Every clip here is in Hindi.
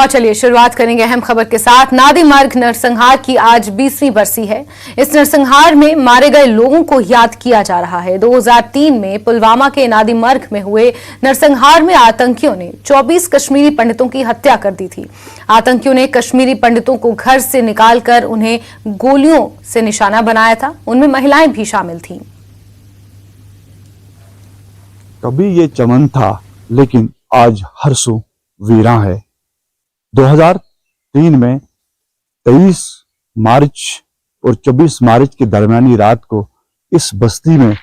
और चलिए शुरुआत करेंगे अहम खबर के साथ। नादी मार्ग नरसंहार की आज 20वीं बरसी है। इस नरसंहार में मारे गए लोगों को याद किया जा रहा है। 2003 में पुलवामा के नादी मार्ग में हुए नरसंहार में आतंकियों ने 24 कश्मीरी पंडितों की हत्या कर दी थी। आतंकियों ने कश्मीरी पंडितों को घर से निकालकर उन्हें गोलियों से निशाना बनाया था। उनमें महिलाएं भी शामिल थीं। कभी ये चमन था, लेकिन आज हर्षों वीरा है। 2003 में 23 मार्च और 24 मार्च के दरमियानी रात को इस बस्ती में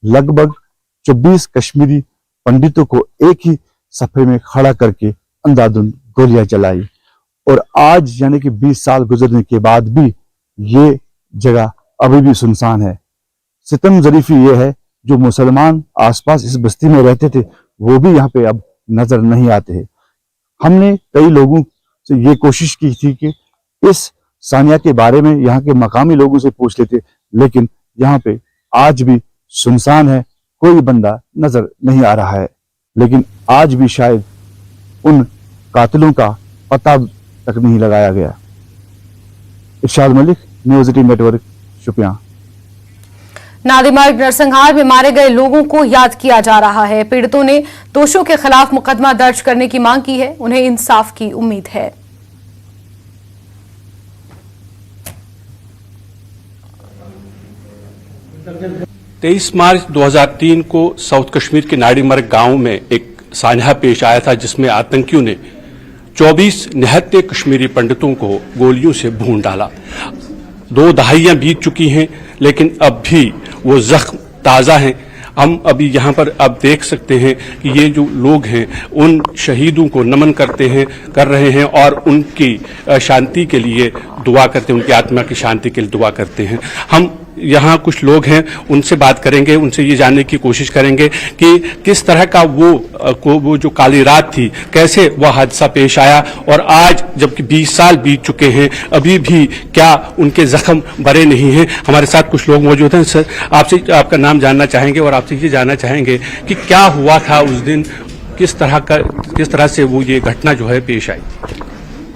लगभग 24 कश्मीरी पंडितों को एक ही सफे में खड़ा करके अंधाधुंध गोलियां चलाई। और आज यानी कि 20 साल गुजरने के बाद भी ये जगह अभी भी सुनसान है। सितम ज़रीफी ये है, जो मुसलमान आसपास इस बस्ती में रहते थे वो भी यहाँ पे अब नजर नहीं आते हैं। हमने कई लोगों से ये कोशिश की थी कि इस सानिया के बारे में यहाँ के मकामी लोगों से पूछ लेते, लेकिन यहाँ पे आज भी सुनसान है, कोई बंदा नजर नहीं आ रहा है। लेकिन आज भी शायद उन कातिलों का पता तक नहीं लगाया गया। इरशाद मलिक, न्यूज़ 18 नेटवर्क, शुपियां। नादी मार्ग नरसंहार में मारे गए लोगों को याद किया जा रहा है। पीड़ितों ने दोषियों के खिलाफ मुकदमा दर्ज करने की मांग की है। उन्हें इंसाफ की उम्मीद है। तेईस मार्च 2003 को साउथ कश्मीर के नाड़ी मार्ग गांव में एक साझा पेश आया था, जिसमें आतंकियों ने 24 निहत्थे कश्मीरी पंडितों को गोलियों से भून डाला। 2 दहाइयां बीत चुकी हैं, लेकिन अब भी वो जख्म ताज़ा हैं। हम अभी यहाँ पर अब देख सकते हैं कि ये जो लोग हैं उन शहीदों को नमन कर रहे हैं और उनकी शांति के लिए दुआ करते हैं, उनकी आत्मा की शांति के लिए दुआ करते हैं। हम यहाँ कुछ लोग हैं, उनसे बात करेंगे, उनसे ये जानने की कोशिश करेंगे कि किस तरह का वो जो काली रात थी, कैसे वह हादसा पेश आया और आज जबकि 20 साल बीत चुके हैं अभी भी क्या उनके जख्म भरे नहीं हैं। हमारे साथ कुछ लोग मौजूद हैं। सर, आपसे आपका नाम जानना चाहेंगे और आपसे ये जानना चाहेंगे कि क्या हुआ था उस दिन, किस तरह से वो ये घटना जो है पेश आई।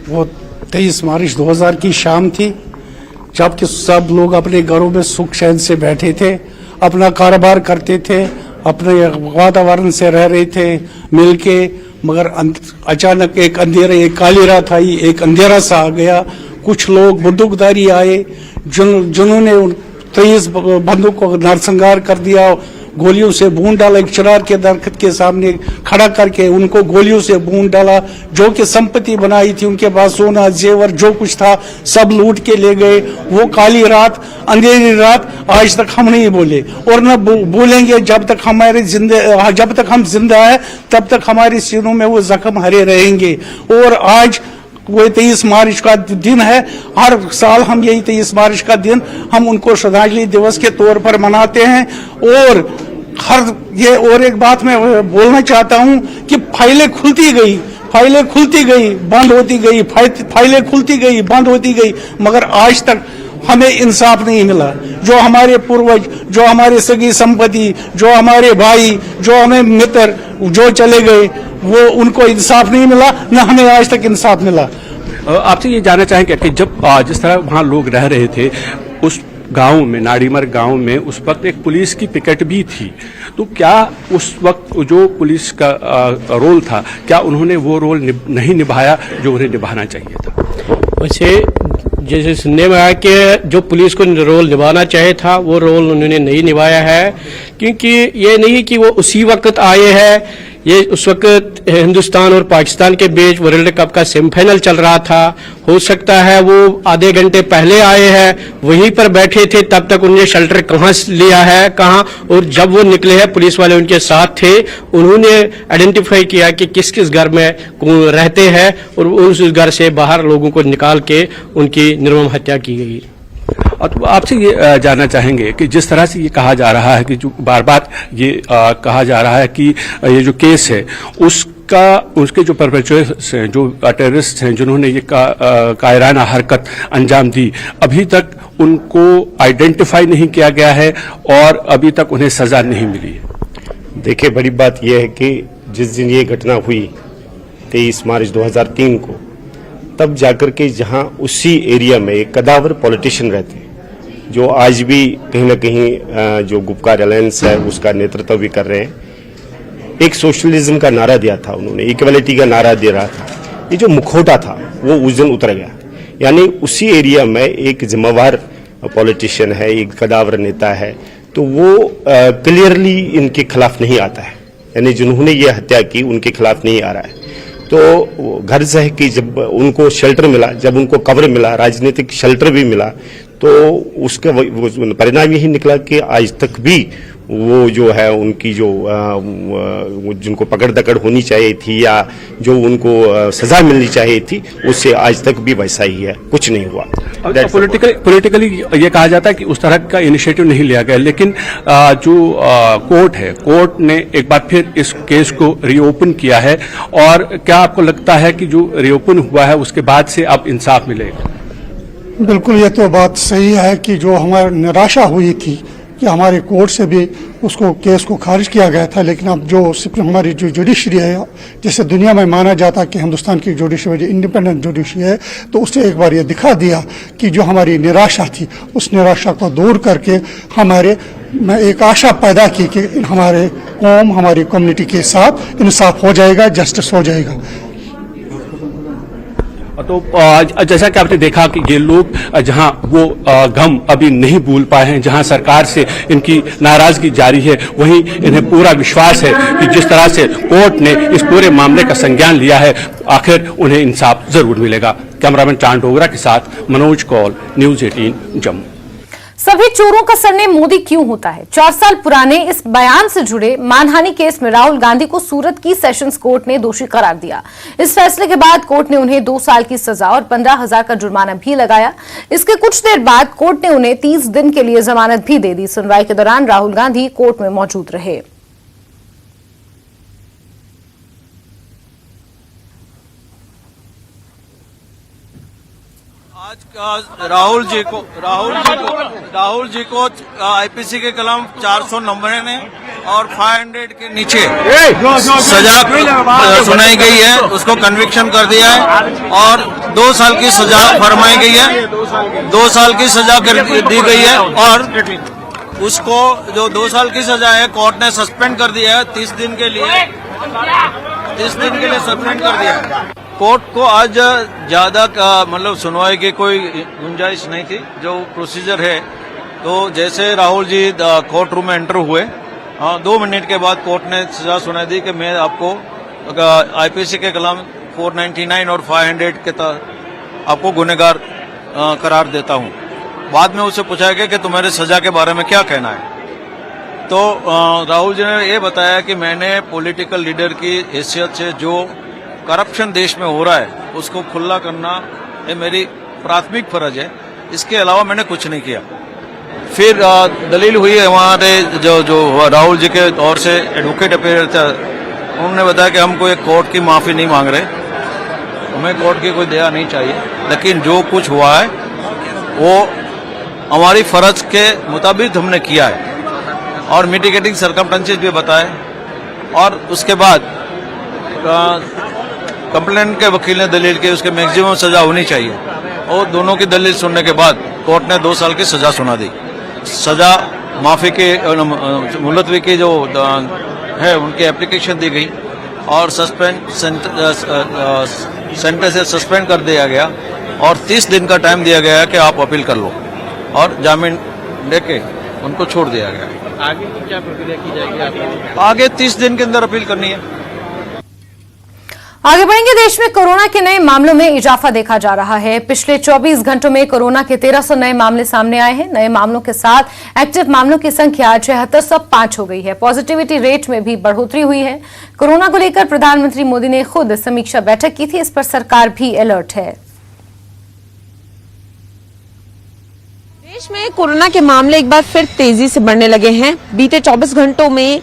वो 23 मार्च 2000 की शाम थी, जबकि सब लोग अपने घरों में सुख चैन से बैठे थे, अपना कारोबार करते थे, अपने वातावरण से रह रहे थे मिलके। मगर अचानक एक काली रात आई, एक अंधेरा सा आ गया। कुछ लोग बंदूकधारी आए जिन्होंने 23 बंदूक को नरसंहार कर दिया, गोलियों से भून डाला। एक चिरार के दरख्त के सामने खड़ा करके उनको गोलियों से भून डाला। जो कि संपत्ति बनाई थी, उनके पास सोना जेवर जो कुछ था सब लूट के ले गए। वो काली रात, अंधेरी रात आज तक हम नहीं बोले और न बोलेंगे जब तक हम जिंदा है, तब तक हमारे सीनों में वो जख्म हरे रहेंगे। और आज वो 23 मार्च का दिन है। हर साल हम यही 23 मार्च का दिन हम उनको श्रद्धांजलि दिवस के तौर पर मनाते हैं। और और एक बात मैं बोलना चाहता हूं कि फाइलें खुलती गई, बंद होती गई, फाइलें खुलती गई, बंद होती गई, मगर आज तक हमें इंसाफ नहीं मिला। जो हमारे पूर्वज, जो हमारे सगी संपत्ति, जो हमारे भाई, जो हमें मित्र जो चले गए, वो उनको इंसाफ नहीं मिला, न हमें आज तक इंसाफ मिला। आपसे ये जानना चाहेंगे कि जब जिस तरह वहाँ लोग रह रहे थे उस गांव में, नाड़ीमर्ग गांव में, उस वक्त एक पुलिस की पिकेट भी थी, तो क्या उस वक्त जो पुलिस का रोल था, क्या उन्होंने वो रोल नहीं निभाया जो उन्हें निभाना चाहिए था? वैसे जैसे सुनने में आया कि जो पुलिस को रोल निभाना चाहिए था वो रोल उन्होंने नहीं निभाया है, क्योंकि ये नहीं कि वो उसी वक्त आए हैं। ये उस वक्त हिंदुस्तान और पाकिस्तान के बीच वर्ल्ड कप का सेमीफाइनल चल रहा था। हो सकता है वो आधे घंटे पहले आए हैं, वहीं पर बैठे थे, तब तक उन्होंने शेल्टर कहाँ लिया है, कहाँ, और जब वो निकले हैं पुलिस वाले उनके साथ थे, उन्होंने आइडेंटिफाई किया कि किस किस घर में रहते हैं और उस घर से बाहर लोगों को निकाल के उनकी निर्मम हत्या की गई। और तो आपसे ये जानना चाहेंगे कि जिस तरह से ये कहा जा रहा है कि जो बार बार ये कहा जा रहा है कि ये जो केस है उसके जो परपेट्रेटर्स हैं, जो टेररिस्ट हैं, जिन्होंने ये कायराना हरकत अंजाम दी, अभी तक उनको आइडेंटिफाई नहीं किया गया है और अभी तक उन्हें सजा नहीं मिली है। देखिए, बड़ी बात यह है कि जिस दिन ये घटना हुई 23 मार्च 2003 को, तब जाकर के जहां उसी एरिया में एक कदावर पॉलिटिशियन रहते हैं जो आज भी कहीं ना कहीं जो गुपकार अलायंस है उसका नेतृत्व भी कर रहे हैं, एक सोशलिज्म का नारा दिया था उन्होंने, इक्वलिटी का नारा दे रहा था। ये जो मुखौटा था वो उस दिन उतर गया, यानी उसी एरिया में एक जिम्मेवार पॉलिटिशियन है, एक कदावर नेता है, तो वो क्लियरली इनके खिलाफ नहीं आता है, यानी जिन्होंने ये हत्या की उनके खिलाफ नहीं आ रहा है। तो गर्ज है कि जब उनको शेल्टर मिला, जब उनको कवर मिला, राजनीतिक शेल्टर भी मिला, तो उसका परिणाम यही निकला कि आज तक भी वो जो है उनकी जो जिनको पकड़ दकड़ होनी चाहिए थी या जो उनको सजा मिलनी चाहिए थी उससे आज तक भी वैसा ही है, कुछ नहीं हुआ। पॉलिटिकली ये कहा जाता है कि उस तरह का इनिशिएटिव नहीं लिया गया, लेकिन जो कोर्ट है, कोर्ट ने एक बार फिर इस केस को रीओपन किया है, और क्या आपको लगता है कि जो रीओपन हुआ है उसके बाद से अब इंसाफ मिलेगा? बिल्कुल, ये तो बात सही है कि जो हमारी निराशा हुई थी कि हमारे कोर्ट से भी उसको केस को खारिज किया गया था, लेकिन अब जो हमारी जो जुडिशरी है, जैसे दुनिया में माना जाता है कि हिंदुस्तान की जुडिशरी इंडिपेंडेंट जुडिशरी है, तो उससे एक बार ये दिखा दिया कि जो हमारी निराशा थी उस निराशा को दूर करके मैं एक आशा पैदा की कि हमारे कौम, हमारी कम्युनिटी के साथ इंसाफ हो जाएगा, जस्टिस हो जाएगा। तो जैसा कि आपने देखा कि ये लोग जहां वो गम अभी नहीं भूल पाए हैं, जहां सरकार से इनकी नाराजगी जारी है, वहीं इन्हें पूरा विश्वास है कि जिस तरह से कोर्ट ने इस पूरे मामले का संज्ञान लिया है, आखिर उन्हें इंसाफ जरूर मिलेगा। कैमरामैन चांद डोगरा के साथ मनोज कौल, न्यूज 18 जम्मू। सभी चोरों का सरनेम मोदी क्यों होता है? 4 साल पुराने इस बयान से जुड़े मानहानि केस में राहुल गांधी को सूरत की सेशंस कोर्ट ने दोषी करार दिया। इस फैसले के बाद कोर्ट ने उन्हें 2 साल की सजा और 15,000 का जुर्माना भी लगाया। इसके कुछ देर बाद कोर्ट ने उन्हें 30 दिन के लिए जमानत भी दे दी। सुनवाई के दौरान राहुल गांधी कोर्ट में मौजूद रहे। आज राहुल जी को आईपीसी के कलम 400 नंबर ने और 500 के नीचे सजा सुनाई गई है, उसको कन्विक्शन कर दिया है और 2 साल की सजा फरमाई गई है, 2 साल की सजा कर दी गई है और उसको जो 2 साल की सजा है कोर्ट ने सस्पेंड कर दिया है 30 दिन के लिए सस्पेंड कर दिया है। कोर्ट को आज ज्यादा मतलब सुनवाई की कोई गुंजाइश नहीं थी। जो प्रोसीजर है, तो जैसे राहुल जी कोर्ट रूम में एंटर हुए 2 मिनट के बाद कोर्ट ने सजा सुनाई दी कि मैं आपको आईपीसी के कलम 499 और 500 के तहत आपको गुनहगार करार देता हूं। बाद में उससे पूछा गया कि तुम्हारे सजा के बारे में क्या कहना है, तो राहुल जी ने ये बताया कि मैंने पॉलिटिकल लीडर की हैसियत से जो करप्शन देश में हो रहा है उसको खुला करना ये मेरी प्राथमिक फर्ज है, इसके अलावा मैंने कुछ नहीं किया। फिर दलील हुई है हमारे जो राहुल जी के ओर से एडवोकेट अपीयर था, उन्होंने बताया कि हमको एक कोर्ट की माफी नहीं मांग रहे, हमें कोर्ट की कोई दया नहीं चाहिए, लेकिन जो कुछ हुआ है वो हमारी फर्ज के मुताबिक हमने किया है और मिटिगेटिंग सर्कमस्टेंसेस भी बताए। और उसके बाद कंप्लेंट के वकील ने दलील की उसके मैक्सिमम सजा होनी चाहिए और दोनों की दलील सुनने के बाद कोर्ट ने 2 साल की सजा सुना दी। सजा माफी के मुलतवी की जो है उनकी एप्लीकेशन दी गई और सेंटर से सस्पेंड कर दिया गया और 30 दिन का टाइम दिया गया कि आप अपील कर लो और जामीन लेके उनको छोड़ दिया गया। आगे की क्या प्रक्रिया की जाएगी? आगे 30 दिन के अंदर अपील करनी है। आगे बढ़ेंगे। देश में कोरोना के नए मामलों में इजाफा देखा जा रहा है। पिछले 24 घंटों में कोरोना के 1300 नए मामले सामने आए हैं। नए मामलों के साथ एक्टिव मामलों की संख्या 7605 हो गई है। पॉजिटिविटी रेट में भी बढ़ोतरी हुई है। कोरोना को लेकर प्रधानमंत्री मोदी ने खुद समीक्षा बैठक की थी। इस पर सरकार भी अलर्ट है। देश में कोरोना के मामले एक बार फिर तेजी से बढ़ने लगे हैं। बीते 24 घंटों में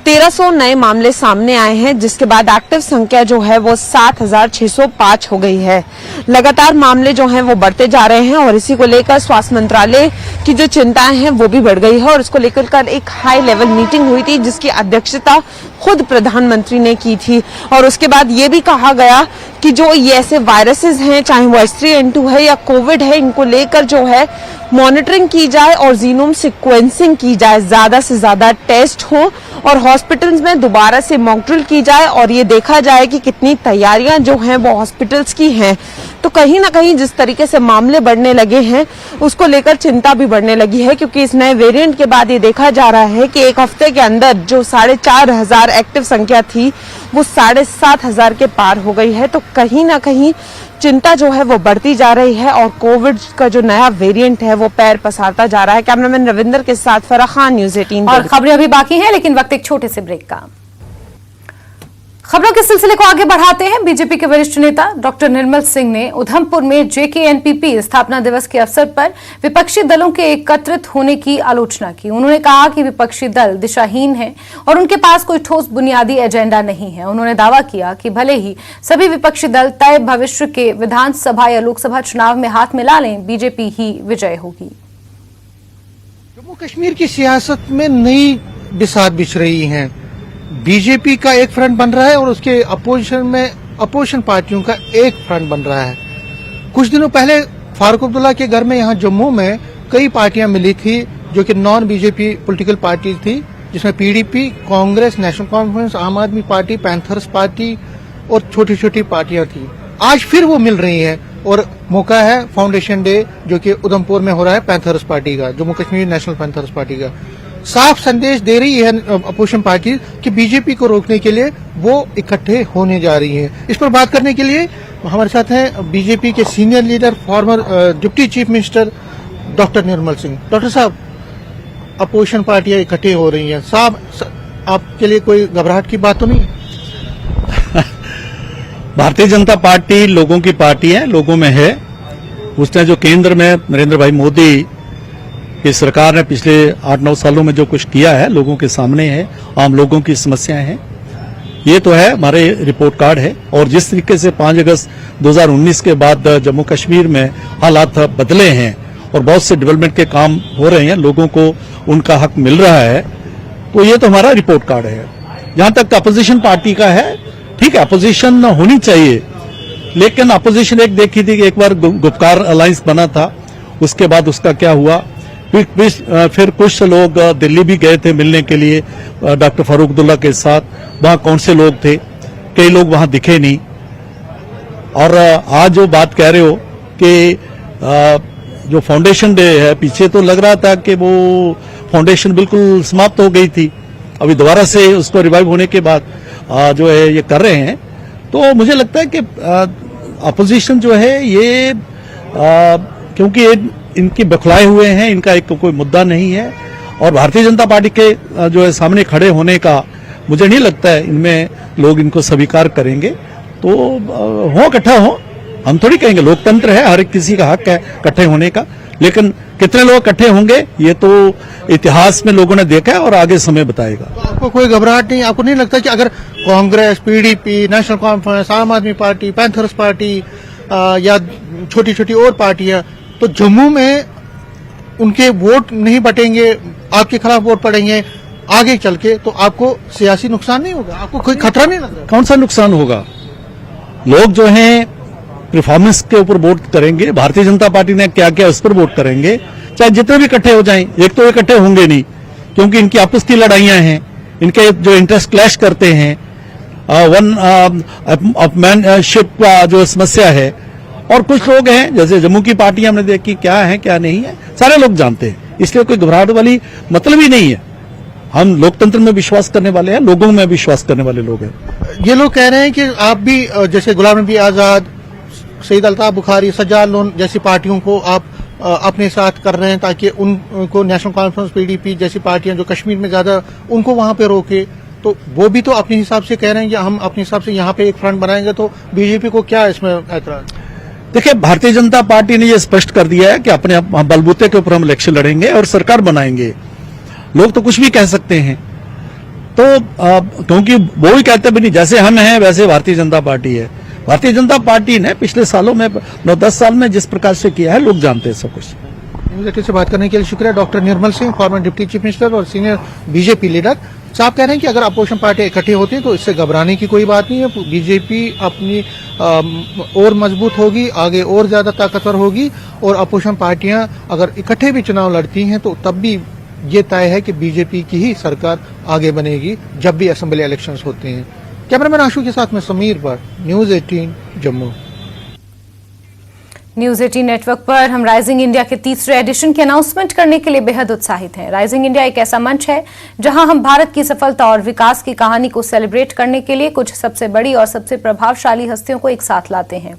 1300 नए मामले सामने आए हैं, जिसके बाद एक्टिव संख्या जो है वो 7605 हो गई है। लगातार मामले जो हैं वो बढ़ते जा रहे हैं और इसी को लेकर स्वास्थ्य मंत्रालय की जो चिंताएं हैं वो भी बढ़ गई है और इसको लेकर कल एक हाई लेवल मीटिंग हुई थी जिसकी अध्यक्षता खुद प्रधानमंत्री ने की थी और उसके बाद ये भी कहा गया कि जो ये ऐसे वायरसेस हैं, चाहे वो H3N2 है या कोविड है, इनको लेकर जो है मॉनिटरिंग की जाए और जीनोम सीक्वेंसिंग की जाए, ज्यादा से ज्यादा टेस्ट हो और हॉस्पिटल्स में दोबारा से मॉक ड्रिल की जाए और ये देखा जाए कि कितनी तैयारियां जो हैं वो हॉस्पिटल्स की हैं। तो कहीं ना कहीं जिस तरीके से मामले बढ़ने लगे हैं उसको लेकर चिंता भी बढ़ने लगी है, क्योंकि इस नए वेरिएंट के बाद ये देखा जा रहा है कि एक हफ्ते के अंदर जो 4,500 एक्टिव संख्या थी वो 7,500 के पार हो गई है। तो कहीं ना कहीं चिंता जो है वो बढ़ती जा रही है और कोविड का जो नया वेरिएंट है वो पैर पसारता जा रहा है। कैमरामैन रविंदर के साथ फराह खान, न्यूज़ 18। और खबरें अभी बाकी हैं, लेकिन वक्त एक छोटे से ब्रेक का। खबरों के सिलसिले को आगे बढ़ाते हैं। बीजेपी के वरिष्ठ नेता डॉक्टर निर्मल सिंह ने उधमपुर में JKNPP स्थापना दिवस के अवसर पर विपक्षी दलों के एकत्रित होने की आलोचना की। उन्होंने कहा कि विपक्षी दल दिशाहीन हैं और उनके पास कोई ठोस बुनियादी एजेंडा नहीं है। उन्होंने दावा किया कि भले ही सभी विपक्षी दल तय भविष्य के विधानसभा या लोकसभा चुनाव में हाथ मिला लें, बीजेपी ही विजय होगी। जम्मू कश्मीर की सियासत में नई बिसात बिछ रही है। बीजेपी का एक फ्रंट बन रहा है और उसके अपोजिशन पार्टियों का एक फ्रंट बन रहा है। कुछ दिनों पहले फारूक अब्दुल्ला के घर में यहाँ जम्मू में कई पार्टियां मिली थी जो कि नॉन बीजेपी पॉलिटिकल पार्टी थी, जिसमें PDP, कांग्रेस, नेशनल कॉन्फ्रेंस, आम आदमी पार्टी, पैंथर्स पार्टी और छोटी छोटी पार्टियां थी। आज फिर वो मिल रही हैं और मौका है फाउंडेशन डे जो कि उधमपुर में हो रहा है पैंथर्स पार्टी का, Jammu Kashmir national panthers party का। साफ संदेश दे रही है अपोजिशन पार्टी कि बीजेपी को रोकने के लिए वो इकट्ठे होने जा रही हैं। इस पर बात करने के लिए हमारे साथ हैं बीजेपी के senior leader, former deputy chief minister doctor Nirmal Singh. Doctor साहब, अपोजिशन पार्टियां इकट्ठे हो रही हैं, साहब आपके लिए कोई घबराहट की बात तो नहीं? भारतीय जनता पार्टी लोगों की पार्टी है, लोगों में है। उसने जो केंद्र में नरेंद्र भाई मोदी की सरकार ने पिछले 8-9 सालों में जो कुछ किया है, लोगों के सामने है, आम लोगों की समस्याएं हैं, ये तो है, हमारे रिपोर्ट कार्ड है। और जिस तरीके से 5 अगस्त 2019 के बाद जम्मू कश्मीर में हालात बदले हैं और बहुत से डेवलपमेंट के काम हो रहे हैं, लोगों को उनका हक मिल रहा है, तो ये तो हमारा रिपोर्ट कार्ड है। जहां तक अपोजिशन पार्टी का है, ठीक है, अपोजिशन होनी चाहिए, लेकिन अपोजिशन एक देखी थी कि एक बार गुपकार अलायंस बना था, उसके बाद उसका क्या हुआ, फिर कुछ लोग दिल्ली भी गए थे मिलने के लिए डॉक्टर फारूक अब्दुल्ला के साथ। वहां कौन से लोग थे, कई लोग वहां दिखे नहीं। और आज जो बात कह रहे हो कि जो फाउंडेशन डे है, पीछे तो लग रहा था कि वो फाउंडेशन बिल्कुल समाप्त हो गई थी, अभी दोबारा से उसको रिवाइव होने के बाद जो है ये कर रहे हैं। तो मुझे लगता है कि अपोजिशन जो है ये क्योंकि इनके बखलाए हुए हैं, इनका एक कोई मुद्दा नहीं है और भारतीय जनता पार्टी के जो है सामने खड़े होने का मुझे नहीं लगता है इनमें लोग इनको स्वीकार करेंगे। तो हो, इकट्ठा हो, हम थोड़ी कहेंगे, लोकतंत्र है, हर एक किसी का हक है इकट्ठे होने का, लेकिन कितने लोग इकट्ठे होंगे ये तो इतिहास में लोगों ने देखा है और आगे समय बताएगा। तो आपको कोई घबराहट नहीं? आपको नहीं लगता कि अगर कांग्रेस, PDP, नेशनल कॉन्फ्रेंस, आम आदमी पार्टी, पैंथर्स पार्टी या छोटी छोटी और पार्टियां, तो जम्मू में उनके वोट नहीं बटेंगे, आपके खिलाफ वोट पड़ेंगे आगे चल के, तो आपको सियासी नुकसान नहीं होगा? आपको कोई खतरा नहीं लग रहा? कौन सा नुकसान होगा? लोग जो हैं परफॉर्मेंस के ऊपर वोट करेंगे, भारतीय जनता पार्टी ने क्या किया उस पर वोट करेंगे, चाहे जितने भी इकट्ठे हो जाएं। एक तो इकट्ठे होंगे नहीं क्योंकि इनकी आपस की लड़ाइयां हैं, इनके जो इंटरेस्ट क्लैश करते हैं, वन अपमैनशिप का जो समस्या है। और कुछ लोग हैं जैसे जम्मू की पार्टी हमने देखी क्या है क्या नहीं है, सारे लोग जानते हैं, इसलिए कोई घबराहट वाली मतलब ही नहीं है। हम लोकतंत्र में विश्वास करने वाले हैं, लोगों में विश्वास करने वाले लोग हैं। ये लोग कह रहे हैं कि आप भी जैसे गुलाम नबी आजाद, सईद अल्ताफ बुखारी, सज्जाद लोन जैसी पार्टियों को आप अपने साथ कर रहे हैं ताकि उनको नेशनल कॉन्फ्रेंस, PDP जैसी पार्टियां जो कश्मीर में ज्यादा, उनको वहां पे रोके। तो वो भी तो अपने हिसाब से कह रहे हैं कि हम अपने हिसाब से यहाँ पे एक फ्रंट बनाएंगे, तो बीजेपी को क्या इसमें ऐतराज? देखिए, भारतीय जनता पार्टी ने यह स्पष्ट कर दिया है कि अपने बलबूते के ऊपर हम इलेक्शन लड़ेंगे और सरकार बनाएंगे। लोग तो कुछ भी कह सकते हैं, तो क्योंकि वो ही कहते भी नहीं, जैसे हम हैं वैसे भारतीय जनता पार्टी है। भारतीय जनता पार्टी ने पिछले सालों में 9-10 साल में जिस प्रकार से किया है, लोग जानते हैं सब कुछ। न्यूज़ 18 से बात करने के लिए शुक्रिया doctor Nirmal Singh, former deputy chief minister और सीनियर बीजेपी लीडर। साहब कह रहे हैं कि अगर अपोजिशन पार्टी इकट्ठी होती है तो इससे घबराने की कोई बात नहीं है। बीजेपी अपनी और मजबूत होगी, आगे और ज्यादा ताकतवर होगी, और अपोजिशन पार्टियां अगर इकट्ठे भी चुनाव लड़ती हैं तो तब भी ये तय है कि बीजेपी की ही सरकार आगे बनेगी जब भी असेंबली इलेक्शंस होते हैं। कैमरामैन आशु के साथ में Sameer Bhatt, news 18 Jammu. News 18 network पर हम राइजिंग इंडिया के तीसरे एडिशन की अनाउंसमेंट करने के लिए बेहद उत्साहित हैं। राइजिंग इंडिया एक ऐसा मंच है जहां हम भारत की सफलता और विकास की कहानी को सेलिब्रेट करने के लिए कुछ सबसे बड़ी और सबसे प्रभावशाली हस्तियों को एक साथ लाते हैं।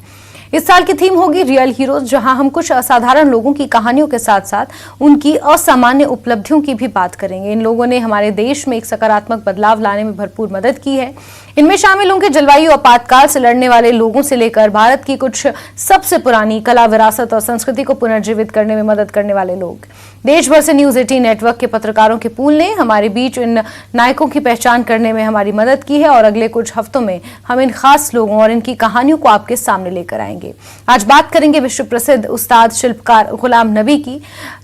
इस साल की थीम होगी रियल हीरोज, जहां हम कुछ असाधारण लोगों की कहानियों के साथ साथ उनकी असामान्य उपलब्धियों की भी बात करेंगे। इन लोगों ने हमारे देश में एक सकारात्मक बदलाव लाने में भरपूर मदद की है। इनमें शामिल होंगे जलवायु आपातकाल से लड़ने वाले लोगों से लेकर भारत की कुछ सबसे पुरानी कला, विरासत और संस्कृति को पुनर्जीवित करने में मदद करने वाले लोग। देश भर से न्यूज 18 नेटवर्क के पत्रकारों के पूल ने हमारे बीच इन नायकों की पहचान करने में हमारी मदद की है और अगले कुछ हफ्तों में हम इन खास लोगों और इनकी कहानियों को आपके सामने लेकर आएंगे। आज बात करेंगे विश्व प्रसिद्ध उस्ताद शिल्पकार गुलाम नबी की,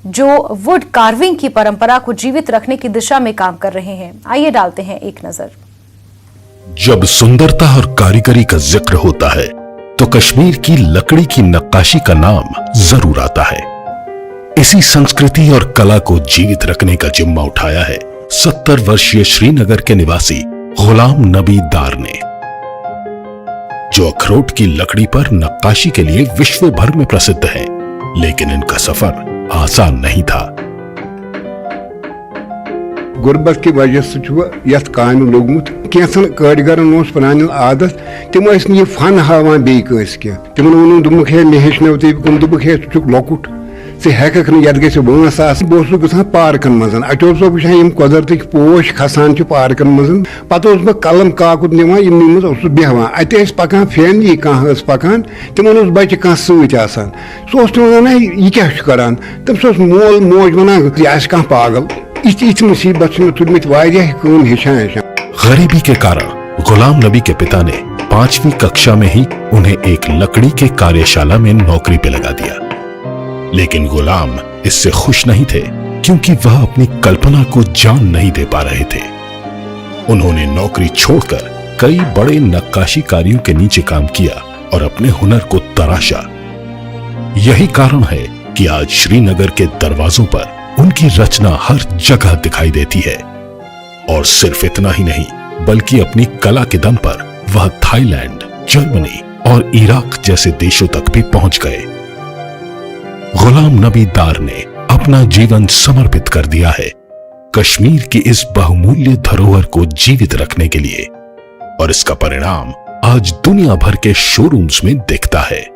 जो वुड कार्विंग की परंपरा को जीवित रखने की दिशा में काम कर रहे हैं। आइए डालते हैं एक नजर। जब सुंदरता और कारीगरी का जिक्र होता है तो कश्मीर की लकड़ी की नक्काशी का नाम जरूर आता है। इसी संस्कृति और कला को जीवित रखने का जिम्मा उठाया है 70 वर्षीय श्रीनगर के निवासी गुलाम नबी दार ने, जो अखरोट की लकड़ी पर नक्काशी के लिए विश्व भर में प्रसिद्ध है। लेकिन इनका सफर आसान नहीं था। गुर्बत की वजह से यथ काम लोगमुत कैसन कारीगरन पुरान आदत तम ये फन हावान बेस कह तिमन वो दुमुख हे मे हेचनो दुमुख हे लकुट े हेक ये वंस बहुत गसान पार्कन मज अत वो कुदरत पोश खसान पार्कन मज पे बह कलम काकुत निवान बेहान अत पकान फैमिली कह पकान तिमन बच्चे कह सतान सह वन यह क्या करान तम मोल मोज वन यह कह पागल इथ मुसीबत तुलमित काम हेचान। गरीबी के कारण गुलाम नबी के पिता ने 5वीं कक्षा में ही उन्हें एक लकड़ी के कार्यशाला में नौकरी पे लगा दिया। लेकिन गुलाम इससे खुश नहीं थे, क्योंकि वह अपनी कल्पना को जान नहीं दे पा रहे थे। उन्होंने नौकरी छोड़कर कई बड़े नक्काशीकारियों के नीचे काम किया और अपने हुनर को तराशा। यही कारण है कि आज श्रीनगर के दरवाजों पर उनकी रचना हर जगह दिखाई देती है। और सिर्फ इतना ही नहीं, बल्कि अपनी कला के दम पर वह थाईलैंड, जर्मनी और इराक जैसे देशों तक भी पहुंच गए। गुलाम नबी दार ने अपना जीवन समर्पित कर दिया है कश्मीर की इस बहुमूल्य धरोहर को जीवित रखने के लिए, और इसका परिणाम आज दुनिया भर के शोरूम्स में दिखता है।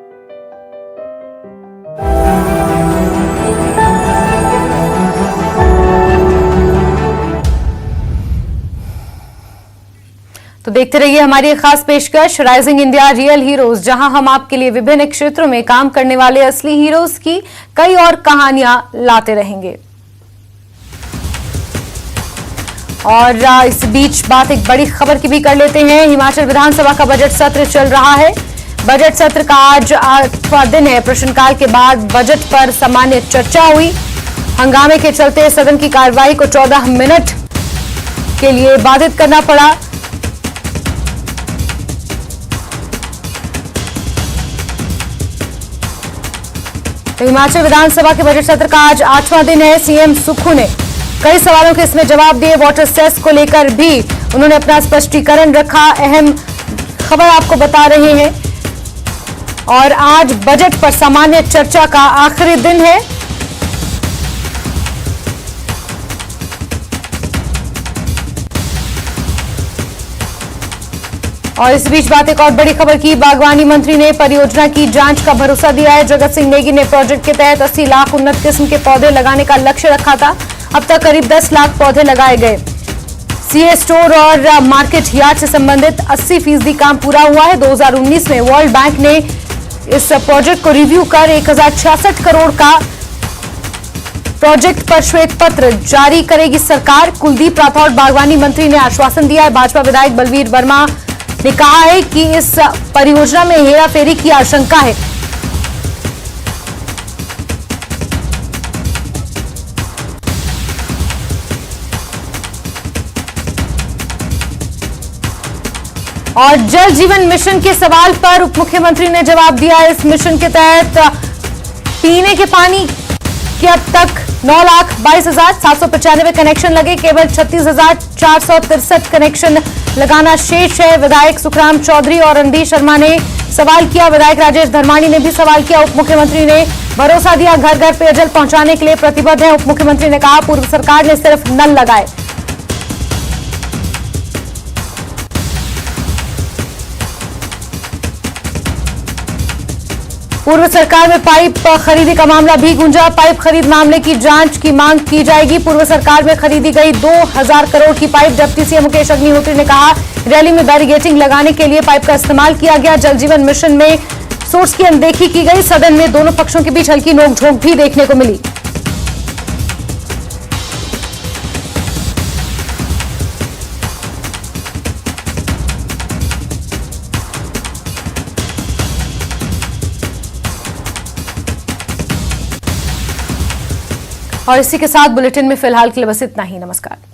तो देखते रहिए हमारी एक खास पेशकश राइजिंग इंडिया रियल हीरोज, जहां हम आपके लिए विभिन्न क्षेत्रों में काम करने वाले असली हीरोज की कई और कहानियां लाते रहेंगे। और इस बीच बात एक बड़ी खबर की भी कर लेते हैं। हिमाचल विधानसभा का बजट सत्र चल रहा है। बजट सत्र का आज 8वां दिन है। प्रश्नकाल के बाद बजट पर सामान्य चर्चा हुई। हंगामे के चलते सदन की कार्यवाही को 14 मिनट के लिए बाधित करना पड़ा। हिमाचल विधानसभा के बजट सत्र का आज 8वां दिन है। सीएम सुक्खू ने कई सवालों के इसमें जवाब दिए। वाटर सेस को लेकर भी उन्होंने अपना स्पष्टीकरण रखा। अहम खबर आपको बता रहे हैं। और आज बजट पर सामान्य चर्चा का आखिरी दिन है। और इस बीच बात एक और बड़ी खबर की। बागवानी मंत्री ने परियोजना की जांच का भरोसा दिया है। जगत सिंह नेगी ने प्रोजेक्ट के तहत 80 लाख उन्नत किस्म के पौधे लगाने का लक्ष्य रखा था। अब तक करीब 10 लाख पौधे लगाए गए। सीए स्टोर और मार्केट यार्ड से संबंधित 80% काम पूरा हुआ है। 2019 में वर्ल्ड बैंक ने इस प्रोजेक्ट को रिव्यू कर 1066 करोड़ का प्रोजेक्ट पर श्वेत पत्र जारी करेगी सरकार। कुलदीप राठौड़ बागवानी मंत्री ने आश्वासन दिया है। भाजपा विधायक बलवीर वर्मा ने कहा है कि इस परियोजना में हेराफेरी की आशंका है। और जल जीवन मिशन के सवाल पर उप मुख्यमंत्री ने जवाब दिया। इस मिशन के तहत पीने के पानी के अब तक 9,22,795 कनेक्शन लगे, केवल 36,463 कनेक्शन लगाना शेष है। विधायक सुखराम चौधरी और रणधीर शर्मा ने सवाल किया। विधायक राजेश धर्माणी ने भी सवाल किया। उप मुख्यमंत्री ने भरोसा दिया, घर घर पेयजल पहुंचाने के लिए प्रतिबद्ध है। उप मुख्यमंत्री ने कहा, पूर्व सरकार ने सिर्फ नल लगाए। पूर्व सरकार में पाइप खरीदी का मामला भी गूंजा। पाइप खरीद मामले की जांच की मांग की जाएगी। पूर्व सरकार में खरीदी गई 2,000 करोड़ की pipe. Deputy CM Mukesh Agnihotri ने कहा, रैली में बैरिगेटिंग लगाने के लिए पाइप का इस्तेमाल किया गया। जल जीवन मिशन में सोर्स की अनदेखी की गई। सदन में दोनों पक्षों के बीच हल्की नोकझोंक भी देखने को मिली। और इसी के साथ बुलेटिन में फिलहाल के लिए बस इतना ही। नमस्कार।